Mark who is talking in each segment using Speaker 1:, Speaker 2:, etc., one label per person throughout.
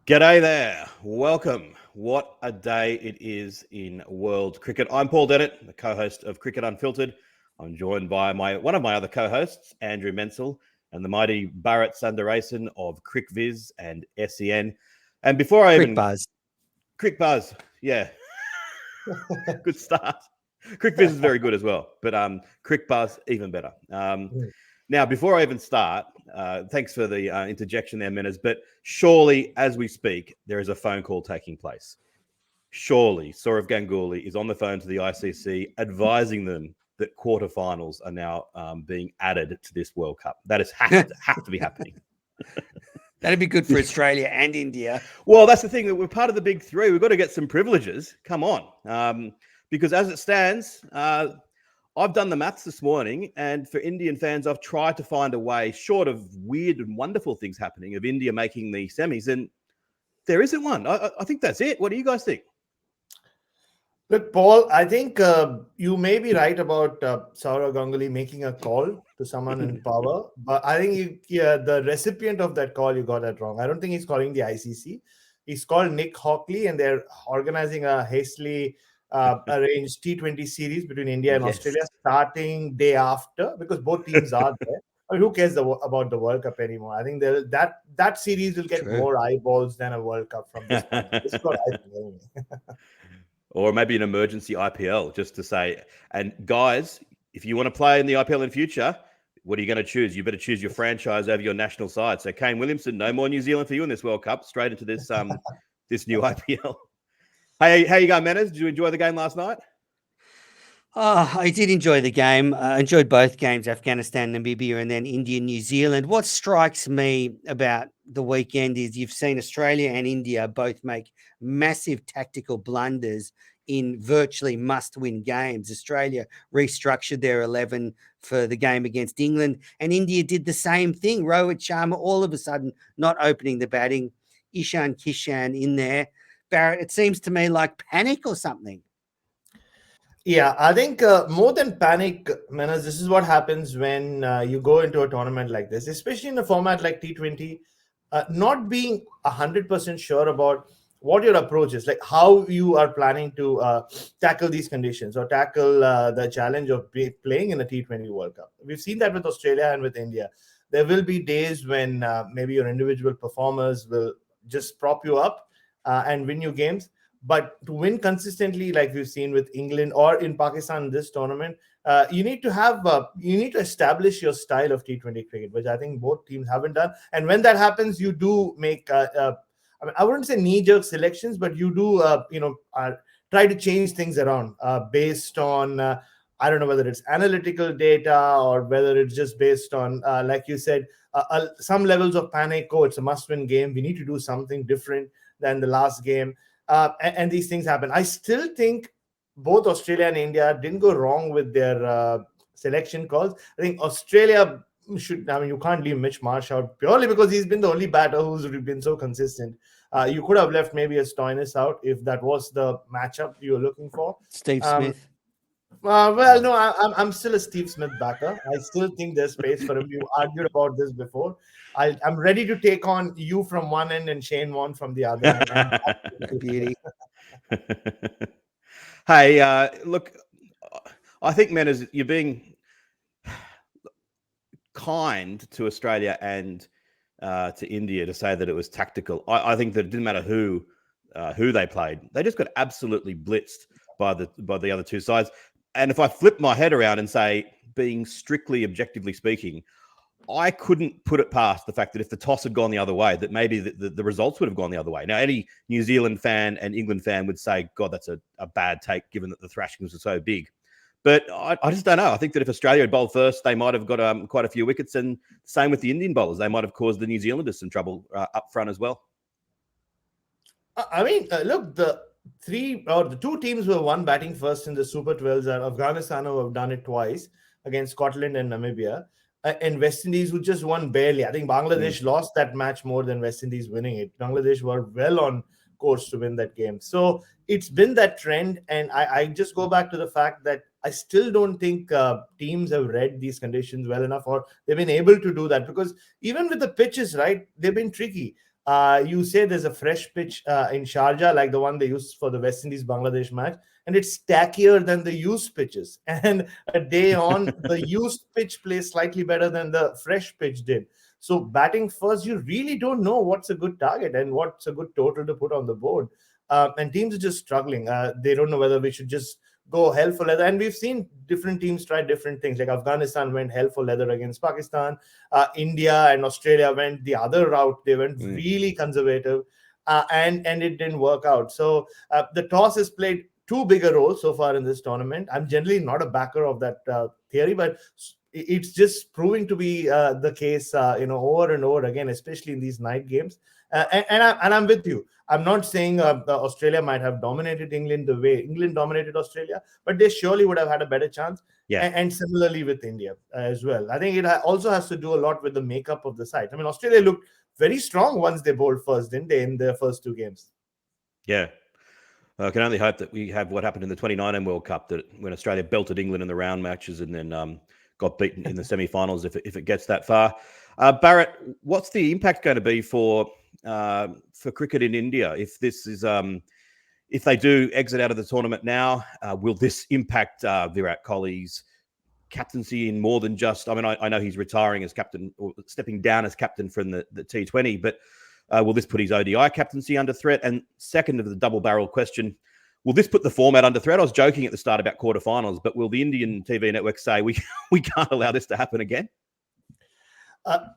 Speaker 1: G'day there. Welcome. What a day it is in world cricket. I'm Paul Dennett, the co-host of Cricket Unfiltered. I'm joined by one of my other co-hosts, Andrew Menzel, and the mighty Bharat Sundaresan of CricViz and SEN. And before I
Speaker 2: Quick buzz.
Speaker 1: Crick Buzz, yeah, good start. CricViz is very good as well, but Crick Buzz even better. Now, before I even start, thanks for the interjection there, Menners, but surely, as we speak, there is a phone call taking place. Surely, Sourav Ganguly is on the phone to the ICC advising them that quarterfinals are now being added to this World Cup. That is have to be happening.
Speaker 2: That'd be good for Australia and India.
Speaker 1: Well, that's the thing, that we're part of the big three. We've got to get some privileges. Come on. Because as it stands, I've done the maths this morning, and for Indian fans, I've tried to find a way, short of weird and wonderful things happening, of India making the semis, and there isn't one. I think that's it. What do you guys think?
Speaker 3: Look, Paul, I think you may be right about Sourav Ganguly making a call to someone in power, but I think the recipient of that call, you got that wrong. I don't think he's calling the ICC. He's called Nick Hockley, and they're organizing a hastily arranged T20 series between India and Australia starting day after, because both teams are there. I mean, who cares about the World Cup anymore? I think that series will get more eyeballs than a World Cup from this point. This is what I think anyway.
Speaker 1: Or maybe an emergency IPL, just to say, and guys, if you want to play in the IPL in future, what are you going to choose? You better choose your franchise over your national side. So Kane Williamson, no more New Zealand for you in this World Cup. Straight into this this new IPL. Hey, how you going, Manners? Did you enjoy the game last night?
Speaker 2: Oh, I did enjoy the game. I enjoyed both games, Afghanistan, Namibia, and then India, New Zealand. What strikes me about the weekend is you've seen Australia and India both make massive tactical blunders in virtually must-win games. Australia restructured their 11 for the game against England, and India did the same thing. Rohit Sharma all of a sudden not opening the batting. Ishan Kishan in there. Barrett, it seems to me like panic or something.
Speaker 3: Yeah, I think more than panic, Menas, this is what happens when you go into a tournament like this, especially in a format like T20, not being 100% sure about what your approach is, like how you are planning to tackle these conditions or tackle the challenge of playing in a T20 World Cup. We've seen that with Australia and with India. There will be days when maybe your individual performers will just prop you up and win you games. But to win consistently, like we've seen with England or in Pakistan in this tournament, you need to establish your style of T20 cricket, which I think both teams haven't done. And when that happens, you do make, I wouldn't say knee-jerk selections, but you do, try to change things around based on, I don't know whether it's analytical data or whether it's just based on, like you said, some levels of panic. Oh, it's a must-win game. We need to do something different than the last game. And these things happen. I still think both Australia and India didn't go wrong with their selection calls. I think Australia you can't leave Mitch Marsh out purely because he's been the only batter who's been so consistent. You could have left maybe a Stoinis out if that was the matchup you were looking for.
Speaker 2: Steve Smith.
Speaker 3: Well, no, I'm still a Steve Smith backer. I still think there's space for him. You argued about this before. I'm ready to take on you from one end and Shane Warne from the other. And
Speaker 2: Beauty.
Speaker 1: Hey, look, I think, Manners, you're being kind to Australia and to India to say that it was tactical. I think that it didn't matter who they played. They just got absolutely blitzed by the other two sides. And if I flip my head around and say, being strictly objectively speaking, I couldn't put it past the fact that if the toss had gone the other way, that maybe the results would have gone the other way. Now, any New Zealand fan and England fan would say, God, that's a bad take, given that the thrashings were so big. But I just don't know. I think that if Australia had bowled first, they might have got quite a few wickets. And same with the Indian bowlers. They might have caused the New Zealanders some trouble up front as well.
Speaker 3: I mean, look, the two teams who have won batting first in the Super 12s are Afghanistan, who have done it twice against Scotland and Namibia, and West Indies, who just won barely. I think Bangladesh lost that match more than West Indies winning it. Bangladesh were well on course to win that game. So it's been that trend. And I just go back to the fact that I still don't think teams have read these conditions well enough, or they've been able to do that, because even with the pitches, right, they've been tricky. You say there's a fresh pitch in Sharjah, like the one they used for the West Indies Bangladesh match, and it's stackier than the used pitches. And a day on, the used pitch plays slightly better than the fresh pitch did. So batting first, you really don't know what's a good target and what's a good total to put on the board. And teams are just struggling. They don't know whether we should just go hell for leather. And we've seen different teams try different things. Like Afghanistan went hell for leather against Pakistan. India and Australia went the other route. They went really conservative, and it didn't work out. So the toss has played too big a role so far in this tournament. I'm generally not a backer of that theory, but it's just proving to be the case, over and over again, especially in these night games. And I'm with you. I'm not saying Australia might have dominated England the way England dominated Australia, but they surely would have had a better chance.
Speaker 1: Yeah.
Speaker 3: And similarly with India as well. I think it also has to do a lot with the makeup of the side. I mean, Australia looked very strong once they bowled first, didn't they, in their first two games?
Speaker 1: Yeah. I can only hope that we have what happened in the 2019 World Cup, that when Australia belted England in the round matches and then got beaten in the semi-finals if it gets that far. Bharat, what's the impact going to be for cricket in India if this is if they do exit out of the tournament now? Will this impact Virat Kohli's captaincy in more than just? I mean, I know he's retiring as captain or stepping down as captain from the T20, but will this put his ODI captaincy under threat? And second of the double-barrel question, will this put the format under threat? I was joking at the start about quarterfinals, but will the Indian TV network say we can't allow this to happen again?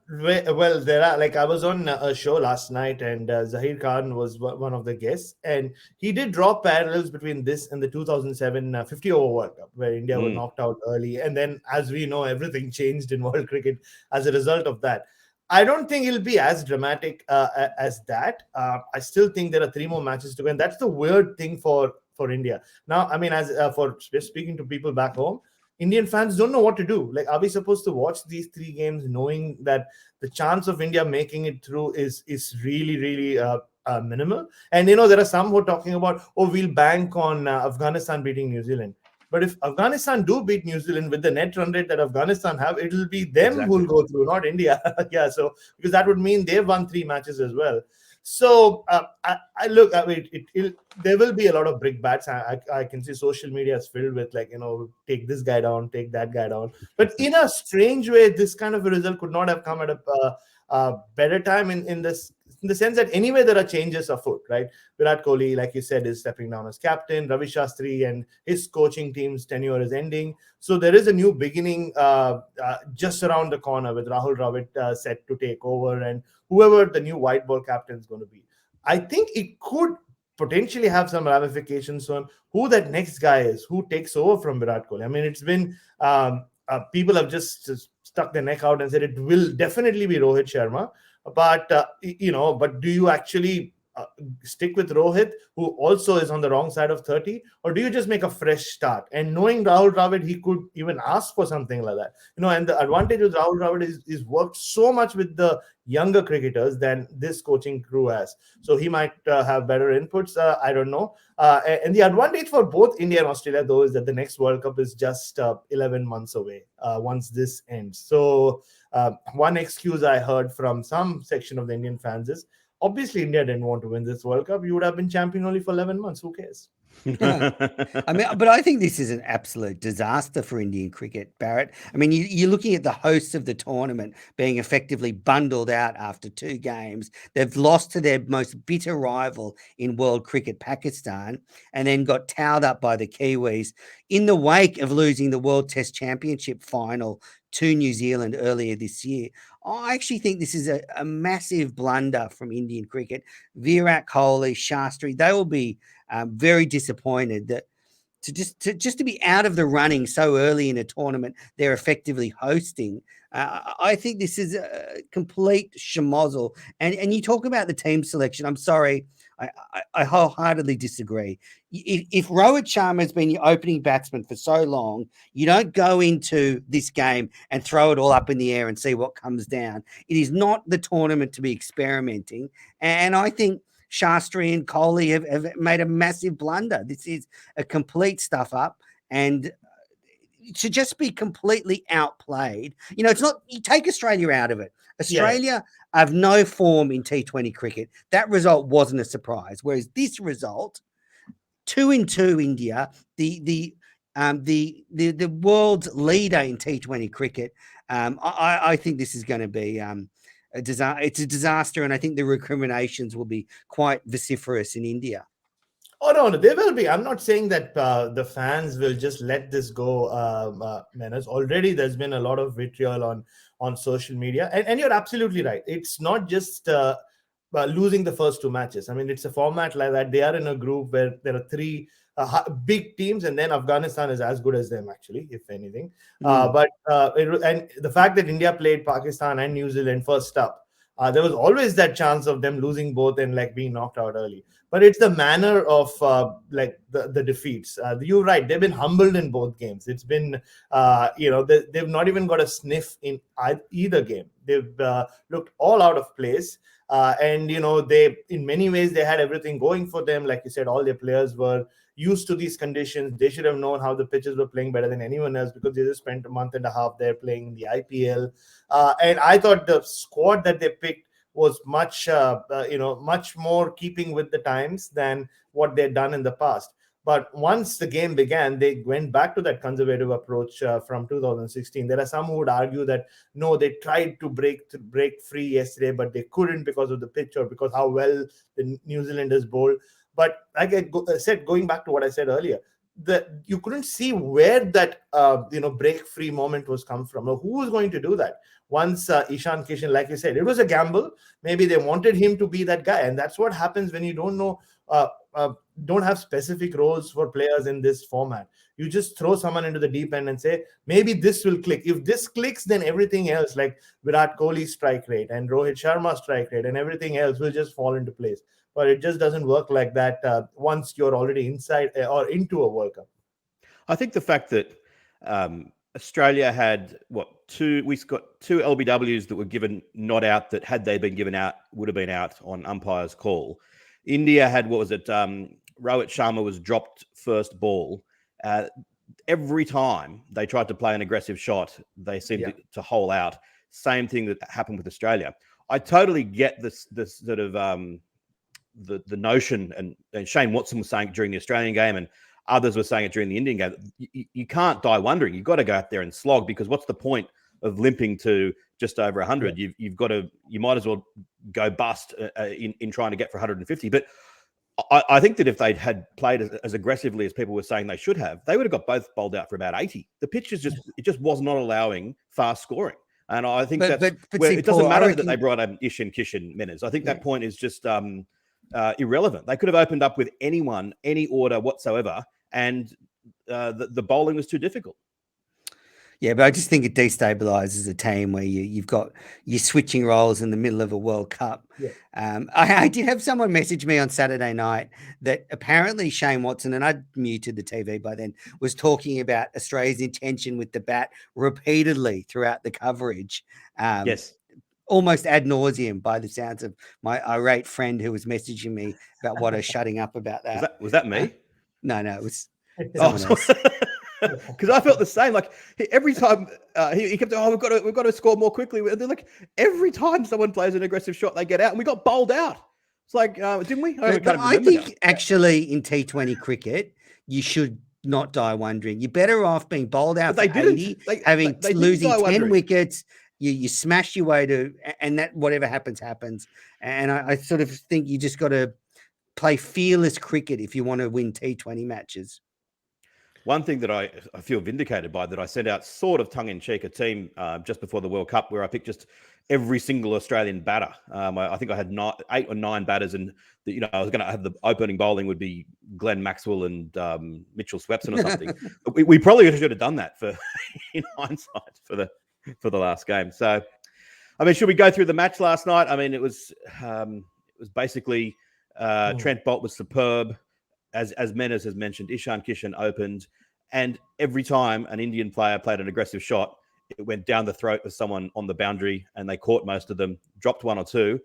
Speaker 3: Well, there are, like, I was on a show last night, and Zahir Khan was one of the guests, and he did draw parallels between this and the 2007 50 over World Cup, where India were knocked out early, and then, as we know, everything changed in world cricket as a result of that. I don't think it'll be as dramatic as that. I still think there are 3 more matches to go, and that's the weird thing for India. Now, I mean, as for speaking to people back home, Indian fans don't know what to do. Like, are we supposed to watch these 3 games knowing that the chance of India making it through is really, really minimal? And, there are some who are talking about, we'll bank on Afghanistan beating New Zealand. But if Afghanistan do beat New Zealand with the net run rate that Afghanistan have, it'll be them who'll go through, not India. Yeah, so because that would mean they've won 3 matches as well. So I look, I mean, there will be a lot of brickbats. I can see social media is filled with, like, take this guy down, take that guy down. But in a strange way, this kind of a result could not have come at a better time in the sense that anyway there are changes afoot, right? Virat Kohli, like you said, is stepping down as captain. Ravi Shastri and his coaching team's tenure is ending. So there is a new beginning just around the corner with Rahul Dravid set to take over, and whoever the new white ball captain is going to be. I think it could potentially have some ramifications on who that next guy is, who takes over from Virat Kohli. I mean, it's been people have just stuck their neck out and said it will definitely be Rohit Sharma. But but do you actually stick with Rohit, who also is on the wrong side of 30, or do you just make a fresh start? And knowing Rahul Dravid, he could even ask for something like that. And the advantage with Rahul Dravid is worked so much with the younger cricketers than this coaching crew has. So he might have better inputs. I don't know. And the advantage for both India and Australia, though, is that the next World Cup is just 11 months away once this ends. So one excuse I heard from some section of the Indian fans is, obviously India didn't want to win this World Cup. You would have been champion only for 11 months. Who cares?
Speaker 2: Yeah. I mean, but I think this is an absolute disaster for Indian cricket, Bharat. I mean, you're looking at the hosts of the tournament being effectively bundled out after 2 games. They've lost to their most bitter rival in world cricket, Pakistan, and then got towed up by the Kiwis in the wake of losing the World Test Championship final to New Zealand earlier this year. I actually think this is a massive blunder from Indian cricket. Virat Kohli, Shastri, they will be very disappointed that to be out of the running so early in a tournament they're effectively hosting. I think this is a complete schmozzle. And you talk about the team selection. I'm sorry, I wholeheartedly disagree. If Rohit Sharma has been your opening batsman for so long, you don't go into this game and throw it all up in the air and see what comes down. It is not the tournament to be experimenting. And I think Shastri and Kohli have made a massive blunder. This is a complete stuff up. And to just be completely outplayed. You know, it's not, you take Australia out of it. Australia have no form in T20 cricket. That result wasn't a surprise. Whereas this result, 2-2 India, the world's leader in T20 cricket. I think this is going to be a disaster. It's a disaster, and I think the recriminations will be quite vociferous in India.
Speaker 3: Oh, no, they will be. I'm not saying that the fans will just let this go, Menners. Already there's been a lot of vitriol on social media. And you're absolutely right. It's not just losing the first two matches. I mean, it's a format like that. They are in a group where there are three big teams, and then Afghanistan is as good as them, actually, if anything. And the fact that India played Pakistan and New Zealand first up, there was always that chance of them losing both and like being knocked out early. But it's the manner of like the defeats. You're right. They've been humbled in both games. It's been, they've not even got a sniff in either game. They've looked all out of place. And, they, in many ways, they had everything going for them. Like you said, all their players were used to these conditions. They should have known how the pitches were playing better than anyone else because they just spent a month and a half there playing in the IPL. And I thought the squad that they picked was much more keeping with the times than what they'd done in the past. But once the game began, they went back to that conservative approach from 2016. There are some who would argue that, no, they tried to break free yesterday, but they couldn't because of the pitch or because how well the New Zealanders bowled. But like I said, going back to what I said earlier, you couldn't see where that break free moment was come from, or who was going to do that. Once Ishan Kishan, like you said, it was a gamble. Maybe they wanted him to be that guy, and that's what happens when you don't know, don't have specific roles for players in this format. You just throw someone into the deep end and say, maybe this will click. If this clicks, then everything else, like Virat Kohli's strike rate and Rohit Sharma's strike rate and everything else, will just fall into place. But it just doesn't work like that once you're already inside or into a World Cup.
Speaker 1: I think the fact that Australia had we got two LBWs that were given not out, that had they been given out would have been out on umpire's call. India had, Rohit Sharma was dropped first ball. Every time they tried to play an aggressive shot, they seemed to hole out. Same thing that happened with Australia. I totally get this sort of the notion, and Shane Watson was saying it during the Australian game, and others were saying it during the Indian game. You can't die wondering. You've got to go out there and slog, because what's the point of limping to just over 100? You might as well go bust in trying to get for 150. But I think that if they'd had played as aggressively as people were saying they should have, they would have got both bowled out for about 80. The pitch is just was not allowing fast scoring. And I think it doesn't matter that they brought Ishan Kishan Menners. I think that point is just irrelevant. They could have opened up with anyone, any order whatsoever, and the bowling was too difficult.
Speaker 2: Yeah, but I just think it destabilizes a team where you're switching roles in the middle of a World Cup.
Speaker 3: Yeah.
Speaker 2: I did have someone message me on Saturday night that apparently Shane Watson, and I'd muted the TV by then, was talking about Australia's intention with the bat repeatedly throughout the coverage.
Speaker 1: Yes.
Speaker 2: Almost ad nauseum, by the sounds of my irate friend who was messaging me about what I was shutting up about that.
Speaker 1: Was that me?
Speaker 2: No, it was someone else.
Speaker 1: Because I felt the same. Like every time he kept, we've got to score more quickly. And then like every time someone plays an aggressive shot, they get out, and we got bowled out. It's like, didn't we?
Speaker 2: I think actually in T20 cricket, you should not die wondering. You're better off being bowled out for 80, losing 10 wickets. You smash your way to, and that whatever happens. And I sort of think you just got to play fearless cricket if you want to win T20 matches.
Speaker 1: One thing that I feel vindicated by, that I sent out sort of tongue-in-cheek a team just before the World Cup, where I picked just every single Australian batter. I think I had 8 or 9 batters, and I was going to have the opening bowling would be Glenn Maxwell and Mitchell Swepson or something. But we probably should have done that in hindsight for the last game. So, I mean, should we go through the match last night? I mean, it was basically Trent Bolt was superb. As Menners has mentioned, Ishan Kishan opened, and every time an Indian player played an aggressive shot, it went down the throat of someone on the boundary, and they caught most of them, dropped 1 or 2.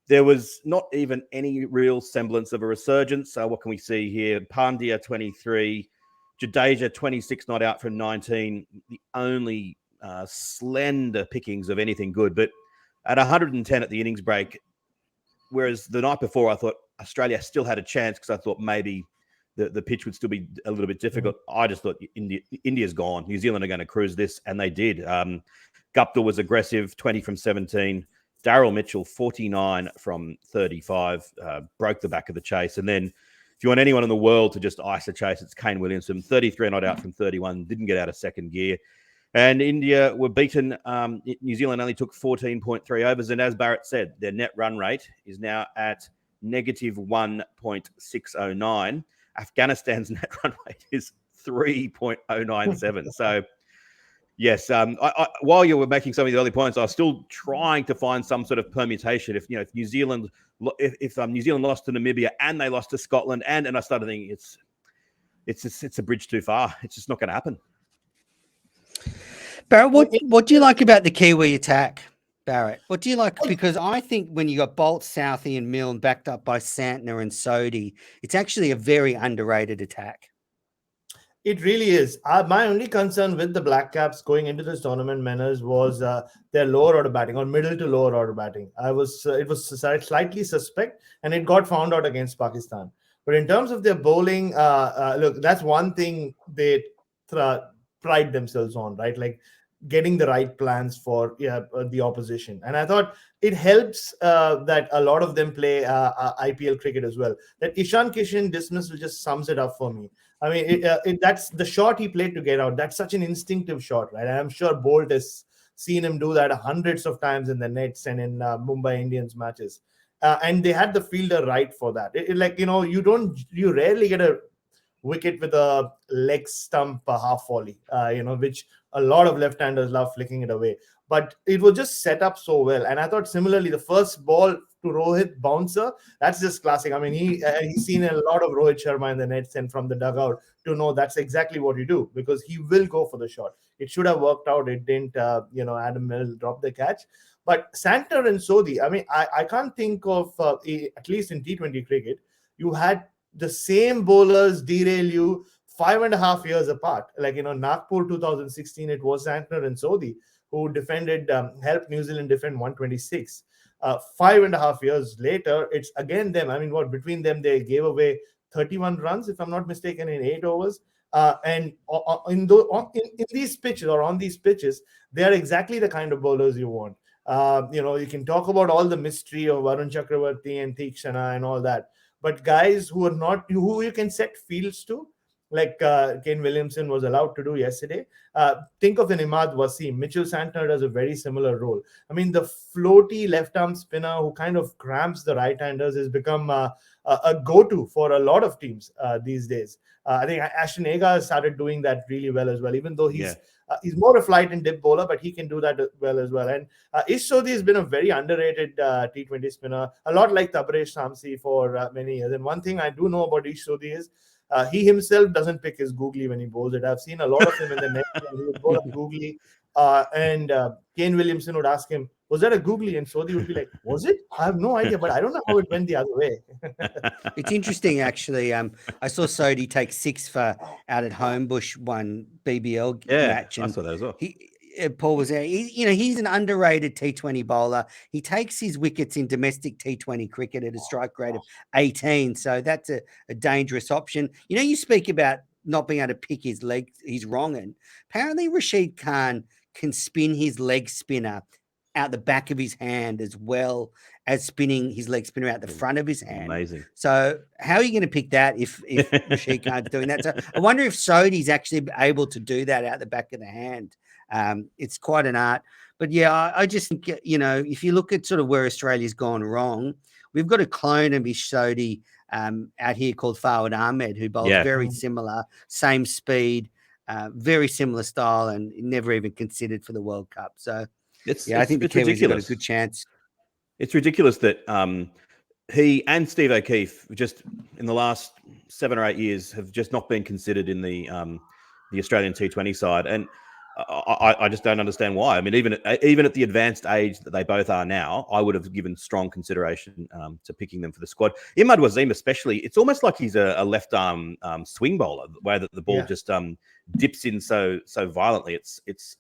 Speaker 1: There was not even any real semblance of a resurgence. So what can we see here? Pandya 23, Jadeja, 26 not out from 19, the only slender pickings of anything good. But at 110 at the innings break, whereas the night before I thought Australia still had a chance because I thought maybe the pitch would still be a little bit difficult. I just thought India's gone. New Zealand are going to cruise this, and they did. Gupta was aggressive, 20 from 17. Daryl Mitchell, 49 from 35, broke the back of the chase. And then if you want anyone in the world to just ice the chase, it's Kane Williamson, 33 not out from 31, didn't get out of second gear. And India were beaten. New Zealand only took 14.3 overs. And as Barrett said, their net run rate is now at negative 1.609. Afghanistan's net run rate is 3.097. So, yes, while you were making some of the early points, I was still trying to find some sort of permutation. If New Zealand, if New Zealand lost to Namibia and they lost to Scotland, and I started thinking it's a bridge too far. It's just not going to happen.
Speaker 2: Barrett, what do you like about the Kiwi attack, Barrett? What do you like? Because I think when you got Bolt, Southey and Milne backed up by Santner and Sodhi, it's actually a very underrated attack.
Speaker 3: It really is. My only concern with the Black Caps going into this tournament, Menners, was their lower order batting or middle to lower order batting. It was slightly suspect, and it got found out against Pakistan. But in terms of their bowling, look, that's one thing they pride themselves on, right? Like getting the right plans for the opposition. And I thought it helps that a lot of them play IPL cricket as well. That Ishan Kishan dismissal just sums it up for me. I mean, that's the shot he played to get out. That's such an instinctive shot, right? I'm sure Bolt has seen him do that hundreds of times in the nets and in Mumbai Indians matches. And they had the fielder right for that. You rarely get a wicket with a leg stump half volley, which a lot of left-handers love flicking it away. But it was just set up so well. And I thought similarly, the first ball to Rohit bouncer, that's just classic. I mean, he's seen a lot of Rohit Sharma in the nets and from the dugout to know that's exactly what you do, because he will go for the shot. It should have worked out. It didn't, Adam Mills dropped the catch. But Santner and Sodhi, I mean, I can't think of, at least in T20 cricket, you had the same bowlers derail you 5.5 years apart. Like, Nagpur 2016, it was Santner and Sodhi who defended, helped New Zealand defend 126. 5.5 years later, it's again them. I mean, between them, they gave away 31 runs, if I'm not mistaken, in 8 overs. And in these pitches or on these pitches, they are exactly the kind of bowlers you want. You can talk about all the mystery of Varun Chakravarti and Theekshana and all that, but guys who you can set fields to, like Kane Williamson was allowed to do yesterday. Think of an Imad Wasim. Mitchell Santner does a very similar role. I mean, the floaty left-arm spinner who kind of cramps the right-handers has become a go-to for a lot of teams these days. I think Ashton Agar has started doing that really well as well, even though he's more a flight and dip bowler, but he can do that well as well. And Ish Sodhi has been a very underrated T20 spinner, a lot like Tabaresh Samsi for many years. And one thing I do know about Ish Sodhi is he himself doesn't pick his googly when he bowls it. I've seen a lot of him in the net. He would bowl a googly, and Kane Williamson would ask him, "Was that a googly?" And Sodhi would be like, "Was it? I have no idea, but I don't know how it went the other way."
Speaker 2: It's interesting, actually. I saw Sodhi take 6 for out at Homebush one BBL match, and
Speaker 1: I saw that as well.
Speaker 2: Paul was there. He's an underrated T20 bowler. He takes his wickets in domestic T20 cricket at a strike rate of 18. So that's a dangerous option. You speak about not being able to pick his leg, his wrong end. Apparently, Rashid Khan can spin his leg spinner out the back of his hand as well as spinning his leg spinner out the front of his hand.
Speaker 1: Amazing.
Speaker 2: So how are you going to pick that if Rashid Khan's doing that? So I wonder if Sodhi's actually able to do that out the back of the hand. It's quite an art. But yeah, I just think, if you look at sort of where Australia's gone wrong, we've got a clone of Ish Sodhi out here called Fawad Ahmed, who bowls very similar, same speed, very similar style, and never even considered for the World Cup. So I think the Kiwis have got a good chance.
Speaker 1: It's ridiculous that he and Steve O'Keefe just in the last 7 or 8 years have just not been considered in the Australian T20 side. And I just don't understand why. I mean, even at the advanced age that they both are now, I would have given strong consideration to picking them for the squad. Imad Wasim, especially, it's almost like he's a left arm swing bowler, the way that the ball just dips in so violently. It's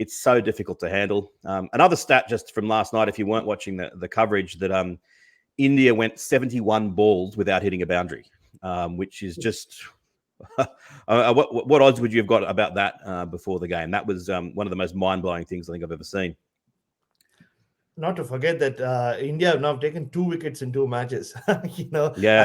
Speaker 1: so difficult to handle. Another stat just from last night, if you weren't watching the coverage, that India went 71 balls without hitting a boundary, which is just. What odds would you have got about that before the game? That was one of the most mind-blowing things I think I've ever seen.
Speaker 3: Not to forget that India have now taken 2 wickets in 2 matches. I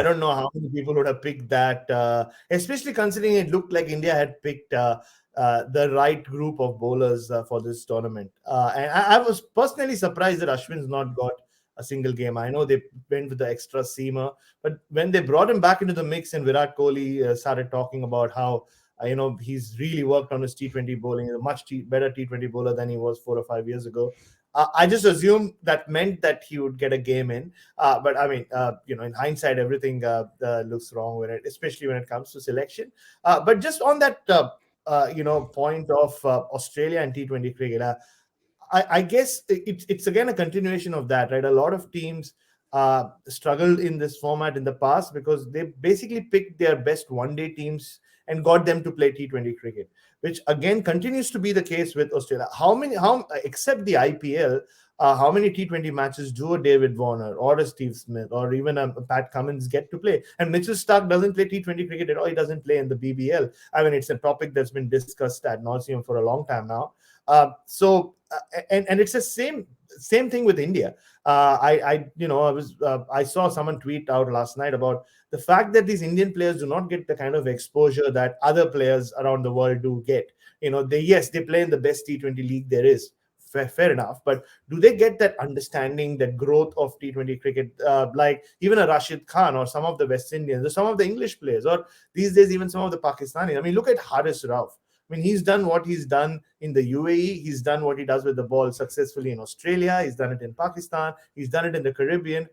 Speaker 3: don't know how many people would have picked that, especially considering it looked like India had picked the right group of bowlers for this tournament. And I was personally surprised that Ashwin's not got a single game. I know they went with the extra seamer, but when they brought him back into the mix and Virat Kohli started talking about how he's really worked on his T20 bowling, a much better T20 bowler than he was 4 or 5 years ago. I just assumed that meant that he would get a game in. But I mean, in hindsight, everything looks wrong with it, especially when it comes to selection. But just on that, point of Australia and T20 cricket, I guess it's again a continuation of that, right? A lot of teams struggled in this format in the past because they basically picked their best one-day teams and got them to play T20 cricket, which again continues to be the case with Australia. How except the IPL, how many T20 matches do a David Warner or a Steve Smith or even a Pat Cummins get to play? And Mitchell Starc doesn't play T20 cricket at all. He doesn't play in the BBL. I mean, it's a topic that's been discussed ad nauseum for a long time now. And it's the same thing with India. I saw someone tweet out last night about the fact that these Indian players do not get the kind of exposure that other players around the world do get. They play in the best T20 league there is. Fair enough, but do they get that understanding, that growth of T20 cricket, like even a Rashid Khan or some of the West Indians or some of the English players, or these days even some of the Pakistanis? I mean, look at Haris Rauf. I mean, he's done what he's done in the UAE. He's done what he does with the ball successfully in Australia. He's done it in Pakistan. He's done it in the Caribbean.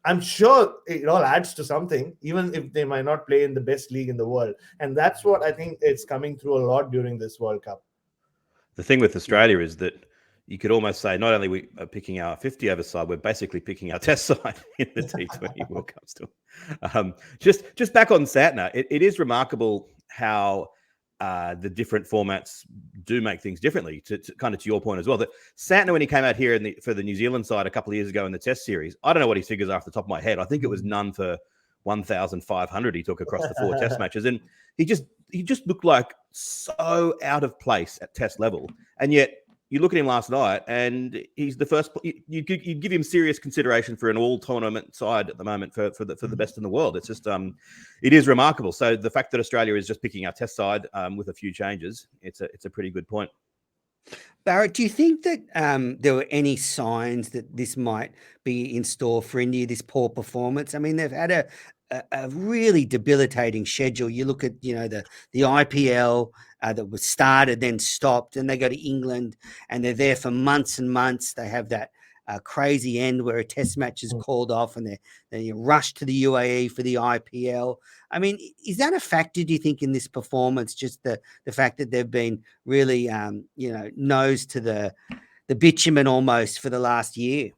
Speaker 3: I'm sure it all adds to something, even if they might not play in the best league in the world. And that's what I think it's coming through a lot during this World Cup.
Speaker 1: The thing with Australia is that you could almost say not only we are picking our 50-over side, we're basically picking our test side in the T20 World Cup still. Just back on Santner, it is remarkable how the different formats do make things differently. To kind of to your point as well, that Santner, when he came out here for the New Zealand side a couple of years ago in the Test series, I don't know what his figures are off the top of my head. I think it was none for 1,500 he took across the 4 Test matches, and he just looked like so out of place at Test level, and yet. You look at him last night, and he's the first. You give him serious consideration for an all-tournament side at the moment for the best in the world. It's just it is remarkable. So the fact that Australia is just picking our Test side with a few changes, it's a pretty good point.
Speaker 2: Barrett, do you think that there were any signs that this might be in store for India, this poor performance? I mean, they've had a really debilitating schedule. You look at, the IPL that was started, then stopped, and they go to England, and they're there for months and months. They have that crazy end where a test match is called off, and they rush to the UAE for the IPL. I mean, is that a factor, do you think, in this performance? Just the fact that they've been really, nose to the bitumen almost for the last year.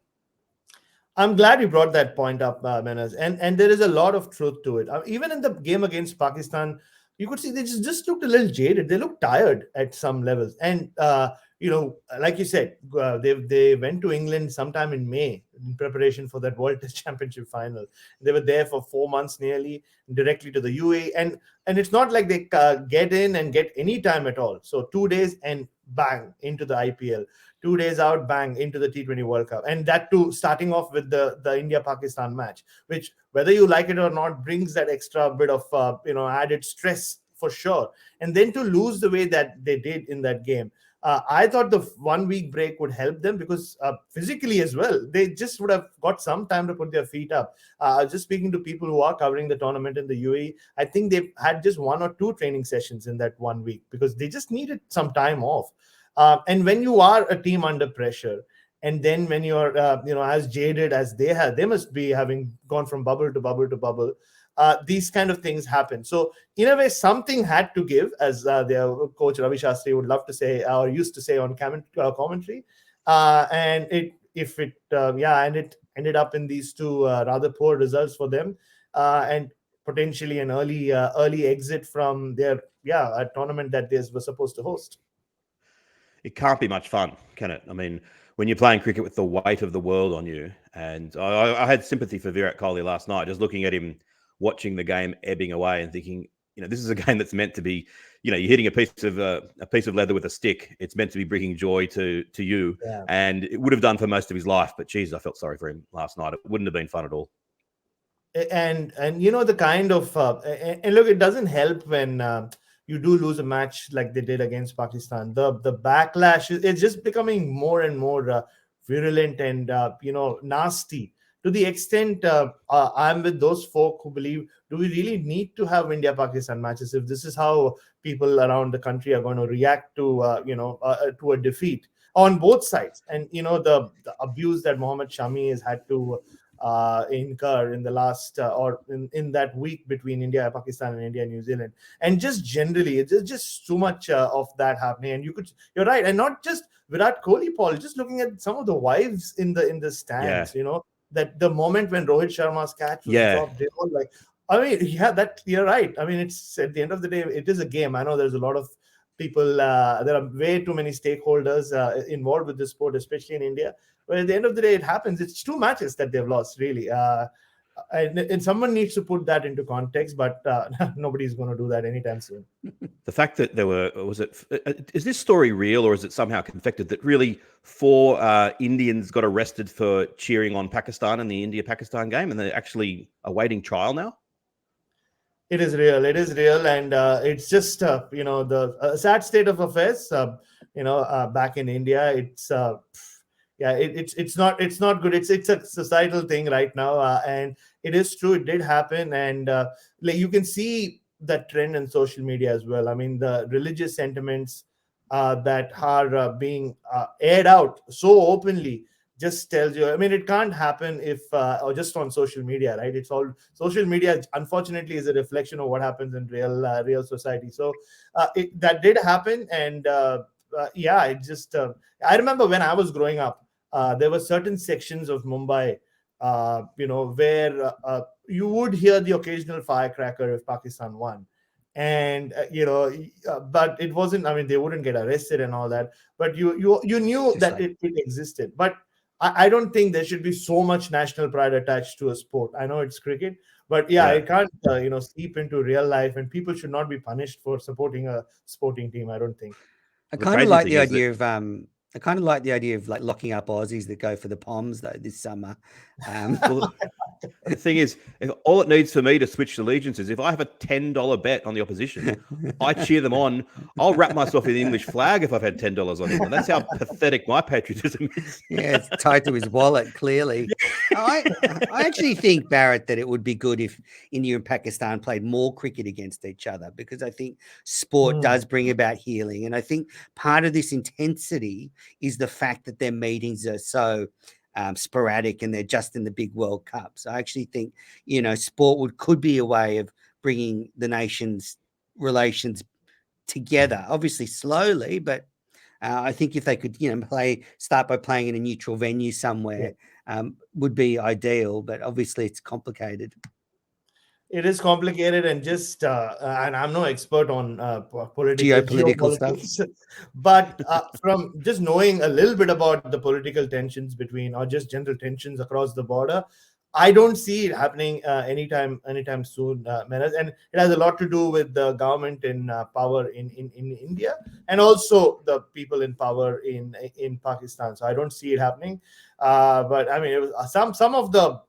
Speaker 3: I'm glad you brought that point up, Menners. And there is a lot of truth to it. Even in the game against Pakistan, you could see they just looked a little jaded. They looked tired at some levels. And, like you said, they went to England sometime in May in preparation for that World Test Championship final. They were there for 4 months nearly, directly to the UAE. And it's not like they get in and get any time at all. So 2 days and bang, into the IPL. 2 days out, bang, into the T20 World Cup. And that too, starting off with the India-Pakistan match, which, whether you like it or not, brings that extra bit of, added stress for sure. And then to lose the way that they did in that game, I thought the 1 week break would help them because physically as well, they just would have got some time to put their feet up. Just speaking to people who are covering the tournament in the UAE, I think they've had just 1 or 2 training sessions in that 1 week because they just needed some time off. And when you are a team under pressure, and then when you're, as jaded as they must be, having gone from bubble to bubble to bubble, these kind of things happen. So in a way, something had to give, as their coach Ravi Shastri would love to say, or used to say on commentary. And it ended up in these two rather poor results for them, and potentially an early exit from their a tournament that they were supposed to host.
Speaker 1: It can't be much fun, can it? I mean, when you're playing cricket with the weight of the world on you, and I had sympathy for Virat Kohli last night, just looking at him, watching the game ebbing away, and thinking, this is a game that's meant to be, you're hitting a piece of leather with a stick. It's meant to be bringing joy to you, and it would have done for most of his life. But geez, I felt sorry for him last night. It wouldn't have been fun at all.
Speaker 3: And the kind of and look, it doesn't help when you do lose a match like they did against Pakistan. The backlash is just becoming more and more virulent and nasty, to the extent I'm with those folk who believe, do we really need to have India-Pakistan matches if this is how people around the country are going to react to a defeat on both sides? And the abuse that Mohammad Shami has had to incur in the last or in that week between India, Pakistan, and India, New Zealand, and just generally, it's just too much of that happening. And you're right, and not just Virat Kohli, Paul. Just looking at some of the wives in the stands, that the moment when Rohit Sharma's catch was dropped, they all like. I mean, that you're right. I mean, it's at the end of the day, it is a game. I know there's a lot of people. There are way too many stakeholders involved with this sport, especially in India. But at the end of the day, it happens. It's 2 matches that they've lost, really. And someone needs to put that into context, but nobody's going to do that anytime soon.
Speaker 1: The fact that is this story real, or is it somehow confected, that really 4 Indians got arrested for cheering on Pakistan in the India-Pakistan game, and they're actually awaiting trial now?
Speaker 3: It is real. And it's just, the sad state of affairs, back in India. It's it's not good. It's a societal thing right now, and it is true. It did happen, and you can see that trend in social media as well. I mean, the religious sentiments that are being aired out so openly just tells you. I mean, it can't happen if or just on social media, right? It's all social media. Unfortunately, is a reflection of what happens in real society. So that did happen, and it just. I remember when I was growing up. There were certain sections of Mumbai, where you would hear the occasional firecracker if Pakistan won. And, but it wasn't, I mean, they wouldn't get arrested and all that. But you knew that it existed. But I don't think there should be so much national pride attached to a sport. I know it's cricket, but it can't, seep into real life. And people should not be punished for supporting a sporting team, I don't think.
Speaker 2: I kind of like the idea of I kind of like the idea of like locking up Aussies that go for the Poms though this summer.
Speaker 1: Well, the thing is, if all it needs for me to switch allegiances, if I have a $10 bet on the opposition, I cheer them on. I'll wrap myself in the English flag if I've had $10 on England. That's how pathetic my patriotism is.
Speaker 2: Yeah, it's tied to his wallet, clearly. I actually think, Barrett, that it would be good if India and Pakistan played more cricket against each other, because I think sport does bring about healing. And I think part of this intensity is the fact that their meetings are so sporadic and they're just in the big World Cup. So I actually think, sport could be a way of bringing the nations' relations together, obviously slowly, but I think if they could, start by playing in a neutral venue somewhere, would be ideal, but obviously it's complicated.
Speaker 3: It is complicated, and just and I'm no expert on
Speaker 2: geopolitical stuff,
Speaker 3: but from just knowing a little bit about the political tensions between, or just general tensions across the border, I don't see it happening anytime soon, Menners. And it has a lot to do with the government in power in India, and also the people in power in Pakistan. So I don't see it happening. But I mean, it was, some of the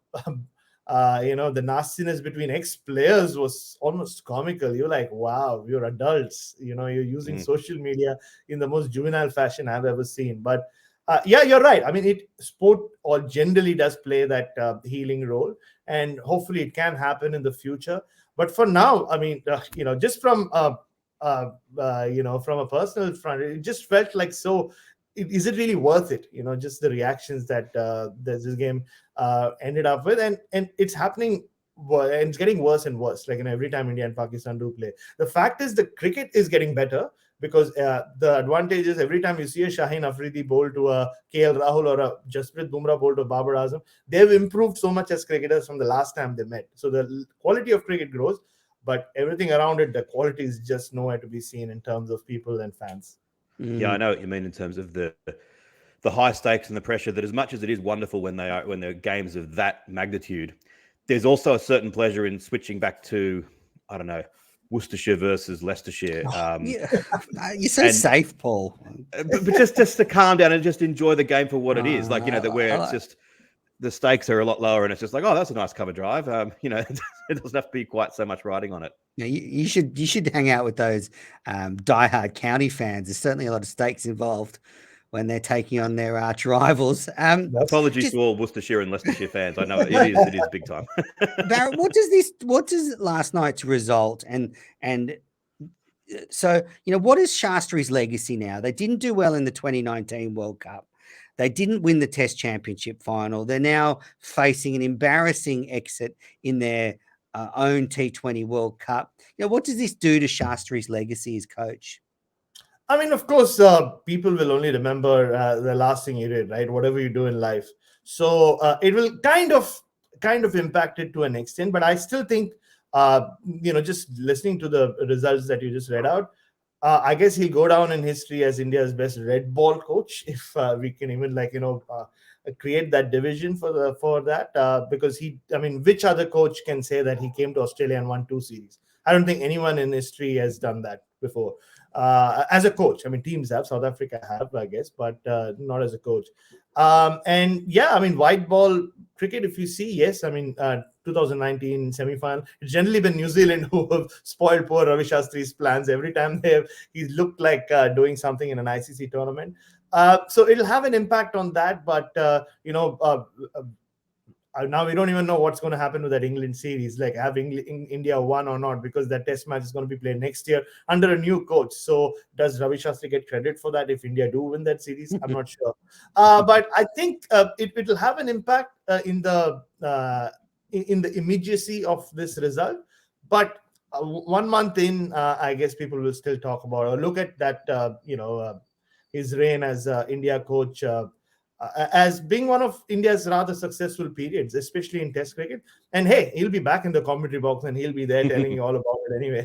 Speaker 3: the nastiness between ex-players was almost comical. You're like, wow, you're adults. You're using social media in the most juvenile fashion I've ever seen. But you're right. I mean, sport or generally does play that healing role, and hopefully it can happen in the future. But for now, I mean, just from from a personal front, it just felt like so. Is it really worth it? Just the reactions that this game ended up with, and it's happening and it's getting worse and worse. Like, every time India and Pakistan do play, the fact is the cricket is getting better, because the advantage is every time you see a Shaheen Afridi bowl to a KL Rahul or a Jasprit Bumrah bowl to Babar Azam, they've improved so much as cricketers from the last time they met. So the quality of cricket grows, but everything around it, the quality is just nowhere to be seen in terms of people and fans.
Speaker 1: Yeah, I know what you mean in terms of the high stakes and the pressure. That as much as it is wonderful when they're games of that magnitude, there's also a certain pleasure in switching back to, I don't know, Worcestershire versus Leicestershire.
Speaker 2: You're so safe, Paul.
Speaker 1: But just to calm down and just enjoy the game for what it is. Like, where it's just the stakes are a lot lower and it's just like, oh, that's a nice cover drive. It doesn't have to be quite so much riding on it.
Speaker 2: Yeah, you should hang out with those diehard county fans. There's certainly a lot of stakes involved when they're taking on their arch rivals.
Speaker 1: Apologies to all Worcestershire and Leicestershire fans. I know it is big time.
Speaker 2: Barrett, what does last night's result and so, what is Shastri's legacy now? They didn't do well in the 2019 World Cup. They didn't win the Test Championship final. They're now facing an embarrassing exit in their own T20 World Cup. What does this do to Shastri's legacy as coach?
Speaker 3: I mean, of course, people will only remember the last thing you did, right? Whatever you do in life. So it will kind of impact it to an extent. But I still think, just listening to the results that you just read out, I guess he'll go down in history as India's best red ball coach, if we can even create that division for that. Because which other coach can say that he came to Australia and won 2 series? I don't think anyone in history has done that before. As a coach, teams have, South Africa have, I guess, but not as a coach. White ball cricket, if you see, yes, 2019 semi-final, it's generally been New Zealand who have spoiled poor Ravi Shastri's plans every time he's looked like doing something in an ICC tournament. So it'll have an impact on that, but now we don't even know what's going to happen with that England series, like have India won or not, because that test match is going to be played next year under a new coach. So does Ravi Shastri get credit for that if India do win that series? I'm not sure. But I think it will have an impact in the immediacy of this result. But 1 month in, I guess people will still talk about or look at that, his reign as India coach as being one of India's rather successful periods, especially in Test cricket. And hey, he'll be back in the commentary box and he'll be there telling you all about it anyway.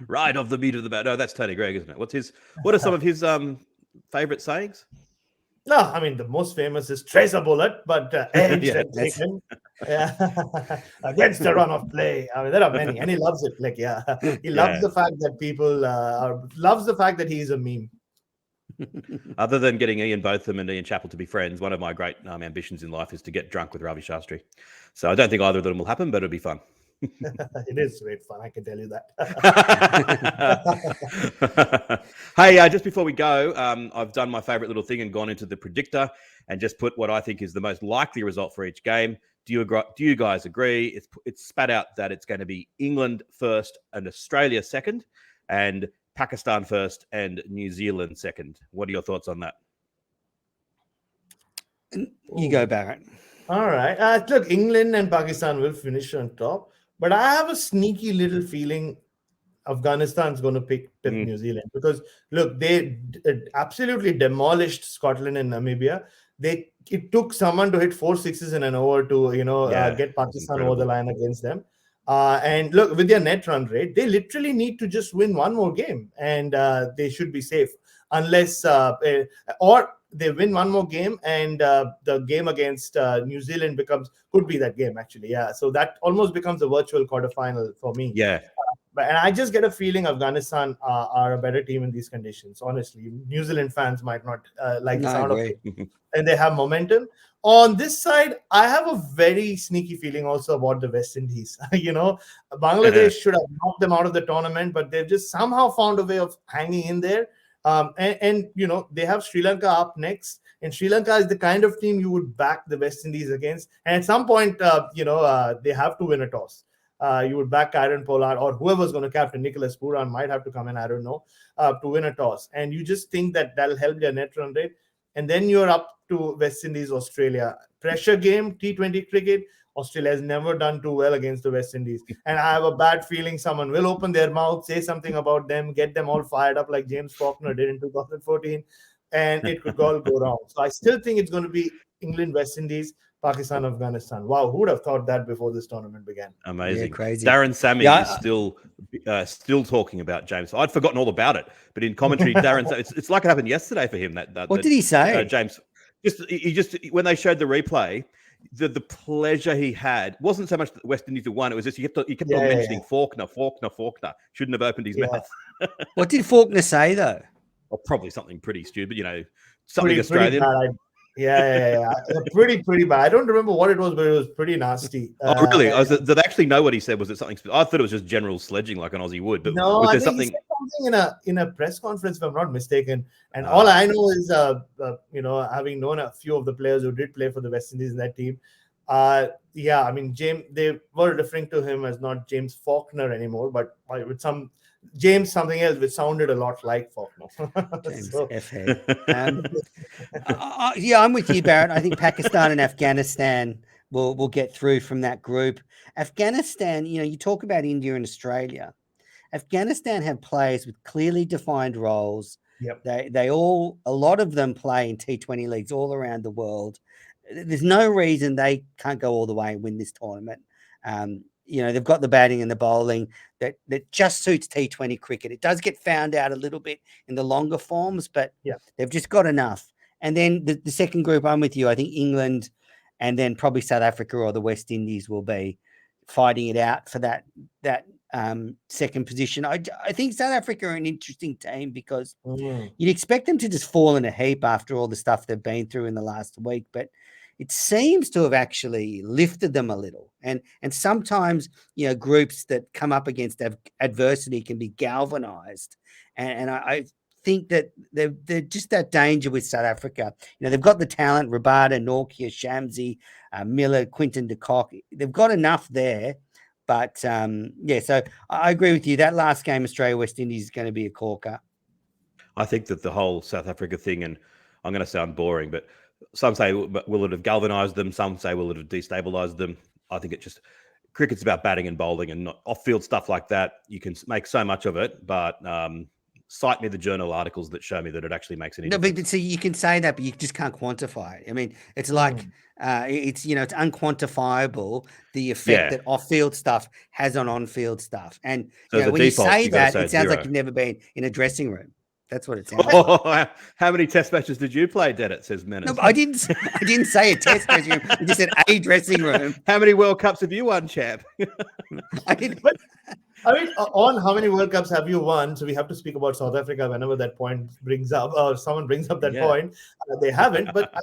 Speaker 1: Right off the beat of the bat. No, that's Tony Greig, isn't it? What are some of his favorite sayings?
Speaker 3: No, the most famous is trace a bullet, but edge and taken. Yeah. Against the run of play. There are many, and he loves it. He loves the fact that people loves the fact that he is a meme.
Speaker 1: Other than getting Ian Botham and Ian Chappell to be friends, one of my great ambitions in life is to get drunk with Ravi Shastri. So I don't think either of them will happen, but it'll be fun.
Speaker 3: It is great fun, I can tell you that.
Speaker 1: Hey, just before we go, I've done my favorite little thing and gone into the predictor and just put what I think is the most likely result for each game. Do you guys agree? It's spat out that it's going to be England first and Australia second, and Pakistan first and New Zealand second. What are your thoughts on that?
Speaker 2: You go, Barrett.
Speaker 3: All right. Look, England and Pakistan will finish on top, but I have a sneaky little feeling Afghanistan's going to pick New Zealand, because look, they absolutely demolished Scotland and Namibia. It took someone to hit 4 sixes in an over to get Pakistan over the line against them. And look, with their net run rate, they literally need to just win one more game, and they should be safe, unless or they win one more game and the game against New Zealand could be that game actually. Yeah, so that almost becomes a virtual quarterfinal for me.
Speaker 1: Yeah.
Speaker 3: And I just get a feeling Afghanistan are a better team in these conditions. Honestly, New Zealand fans might not like the sound of it, and they have momentum. On this side, I have a very sneaky feeling also about the West Indies. Bangladesh should have knocked them out of the tournament, but they've just somehow found a way of hanging in there. And they have Sri Lanka up next, and Sri Lanka is the kind of team you would back the West Indies against. And at some point, they have to win a toss. You would back Aaron Pollard or whoever's going to captain. Nicholas Pooran might have to come in, I don't know, to win a toss. And you just think that'll help their net run rate. And then you're up to West Indies, Australia. Pressure game, T20 cricket. Australia has never done too well against the West Indies. And I have a bad feeling someone will open their mouth, say something about them, get them all fired up like James Faulkner did in 2014, and it could all go wrong. So I still think it's going to be England, West Indies, Pakistan, Afghanistan. Wow, who would have thought that before this tournament began?
Speaker 1: Amazing.
Speaker 2: Yeah, crazy.
Speaker 1: Darren Sammy is still talking about James. I'd forgotten all about it, but in commentary, Darren, it's like it happened yesterday for him.
Speaker 2: What did he say?
Speaker 1: James, just when they showed the replay, the pleasure he had wasn't so much that West Indies had won. It was just he kept on mentioning Faulkner. Shouldn't have opened his mouth.
Speaker 2: What did Faulkner say though?
Speaker 1: Well, probably something pretty stupid, something Australian.
Speaker 3: Pretty pretty bad. I don't remember what it was, but it was pretty nasty.
Speaker 1: Oh, really? Did they actually know what he said? Was it something? I thought it was just general sledging, like an Aussie would. But
Speaker 3: no,
Speaker 1: was there
Speaker 3: I think
Speaker 1: something?
Speaker 3: He said something in a press conference, if I'm not mistaken. And all I know is, having known a few of the players who did play for the West Indies in that team. I mean, they were referring to him as not James Faulkner anymore, but with some James something else, which sounded a lot like Faulkner.
Speaker 2: James F-head. I'm with you, Barrett. I think Pakistan and Afghanistan will get through from that group. Afghanistan, you talk about India and Australia. Afghanistan have players with clearly defined roles.
Speaker 3: Yep.
Speaker 2: A lot of them play in T20 leagues all around the world. There's no reason they can't go all the way and win this tournament. They've got the batting and the bowling that just suits T20 cricket. It does get found out a little bit in the longer forms, but they've just got enough. And then the second group, I'm with you. I think England and then probably South Africa or the West Indies will be fighting it out for that second position. I think South Africa are an interesting team because you'd expect them to just fall in a heap after all the stuff they've been through in the last week, but it seems to have actually lifted them a little. And sometimes, groups that come up against adversity can be galvanized. And I think that they're just that danger with South Africa. They've got the talent, Rabada, Nortje, Shamsi, Miller, Quinton de Kock. They've got enough there. But, so I agree with you. That last game, Australia-West Indies, is going to be a corker.
Speaker 1: I think that the whole South Africa thing, and I'm going to sound boring, but some say, will it have galvanized them? Some say, will it have destabilized them? I think cricket's about batting and bowling and not off-field stuff like that. You can make so much of it, but cite me the journal articles that show me that it actually makes any difference.
Speaker 2: But see, you can say that, but you just can't quantify it. I mean, it's like it's unquantifiable the effect that off-field stuff has on on-field stuff. And
Speaker 1: so
Speaker 2: when you say that, it sounds
Speaker 1: 0.
Speaker 2: like you've never been in a dressing room. That's what it sounds
Speaker 1: like. How many test matches did you play, Dennett? Says Menners.
Speaker 2: No, I didn't say a test dressing room. I just said a dressing room.
Speaker 1: How many World Cups have you won, champ?
Speaker 3: I didn't. I mean, on how many World Cups have you won? So we have to speak about South Africa whenever that point brings up, or someone brings up that point. They haven't, but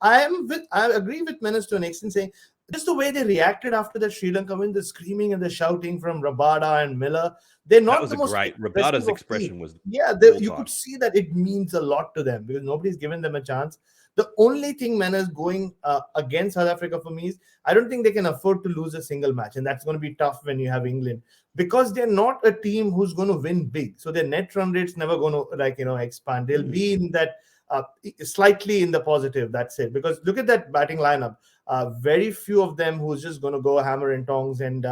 Speaker 3: I agree with Menners to an extent, saying just the way they reacted after the Sri Lanka win, the screaming and the shouting from Rabada and Miller. They're not
Speaker 1: that was
Speaker 3: the most
Speaker 1: great. Rabada's expression was
Speaker 3: you could see that it means a lot to them because nobody's given them a chance. The only thing Menners going against South Africa for me is I don't think they can afford to lose a single match, and that's going to be tough when you have England because they're not a team who's going to win big. So their net run rate's never going to expand. They'll be in that slightly in the positive. That's it. Because look at that batting lineup. Very few of them who's just going to go hammer and tongs, and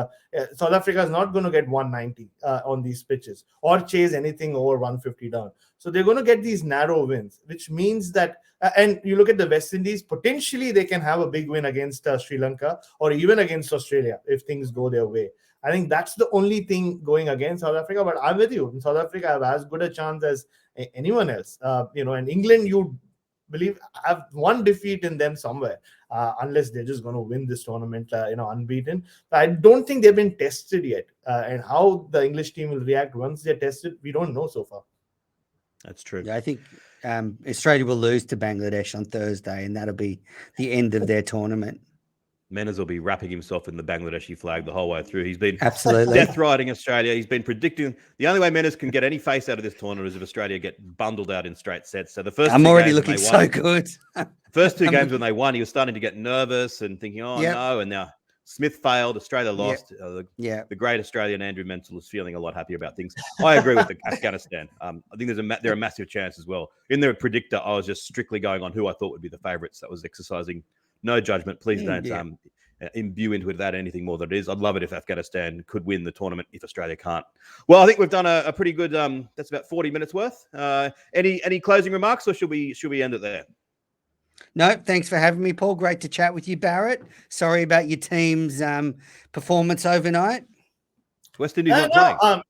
Speaker 3: South Africa is not going to get 190 on these pitches or chase anything over 150 down. So they're going to get these narrow wins, which means that and you look at the West Indies, potentially they can have a big win against Sri Lanka or even against Australia if things go their way. I think that's the only thing going against South Africa. But I'm with you. In South Africa, I have as good a chance as anyone else. And England, you believe have one defeat in them somewhere, unless they're just going to win this tournament, unbeaten. I don't think they've been tested yet, and how the English team will react once they're tested, we don't know so far.
Speaker 1: That's true.
Speaker 2: Yeah, I think Australia will lose to Bangladesh on Thursday, and that'll be the end of their tournament.
Speaker 1: Menners will be wrapping himself in the Bangladeshi flag the whole way through. He's been
Speaker 2: absolutely
Speaker 1: death riding Australia. He's been predicting the only way Menners can get any face out of this tournament is if Australia get bundled out in straight sets. So the first
Speaker 2: I'm already looking so good.
Speaker 1: First two games when they won, he was starting to get nervous and thinking, no. And now Smith failed. Australia lost. The great Australian Andrew Menzel is feeling a lot happier about things. I agree with Afghanistan. I think they're a massive chance as well. In their predictor, I was just strictly going on who I thought would be the favourites. That was exercising no judgment. Please don't imbue into it without anything more than it is. I'd love it if Afghanistan could win the tournament if Australia can't. Well, I think we've done a pretty good. That's about 40 minutes worth. Any closing remarks, or should we end it there?
Speaker 2: No, thanks for having me, Paul. Great to chat with you, Barrett. Sorry about your team's performance overnight.
Speaker 1: West Indies not playing.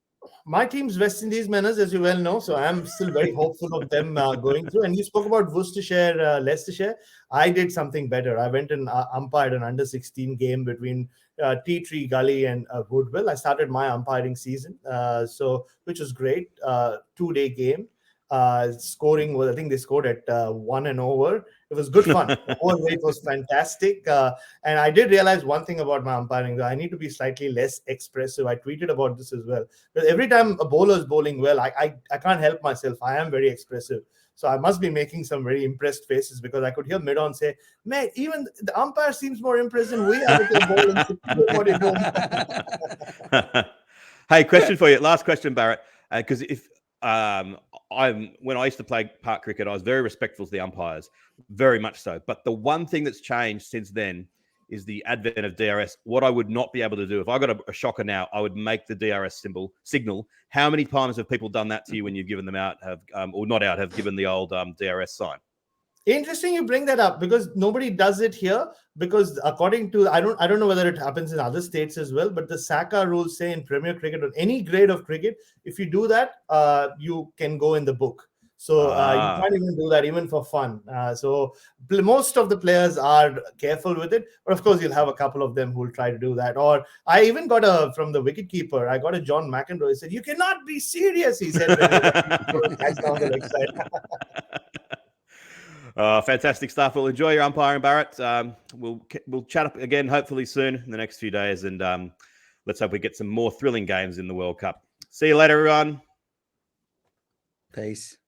Speaker 3: My team's West Indies, Menners, as you well know, so I'm still very hopeful of them going through. And you spoke about Worcestershire, Leicestershire. I did something better. I went and umpired an under-16 game between Tea Tree Gully and Woodville. I started my umpiring season, which was great. 2-day game. Scoring was, I think they scored at 1 and over. It was good fun. The whole rate was fantastic. And I did realize one thing about my umpiring, that I need to be slightly less expressive. I tweeted about this as well. But every time a bowler is bowling well, I can't help myself. I am very expressive. So I must be making some very impressed faces, because I could hear Midon say, "Mate, even the umpire seems more impressed than we are with the bowling."
Speaker 1: Hey, question for you. Last question, Barrett. Because when I used to play park cricket, I was very respectful to the umpires, very much so. But the one thing that's changed since then is the advent of DRS. What I would not be able to do, if I got a shocker now, I would make the DRS signal. How many times have people done that to you when you've given them out, or not out, have given the old DRS sign?
Speaker 3: Interesting you bring that up, because nobody does it here, because according to, I don't know whether it happens in other states as well, but the SACA rules say in Premier Cricket or any grade of cricket, if you do that, you can go in the book. So you can't even do that, even for fun. So most of the players are careful with it, but of course you'll have a couple of them who will try to do that. Or I even got from the wicketkeeper, I got a John McEnroe. He said, "You cannot be serious," he said.
Speaker 1: Fantastic stuff. We'll enjoy your umpiring, Barrett. We'll chat up again hopefully soon in the next few days, and let's hope we get some more thrilling games in the World Cup. See you later, everyone.
Speaker 2: Peace.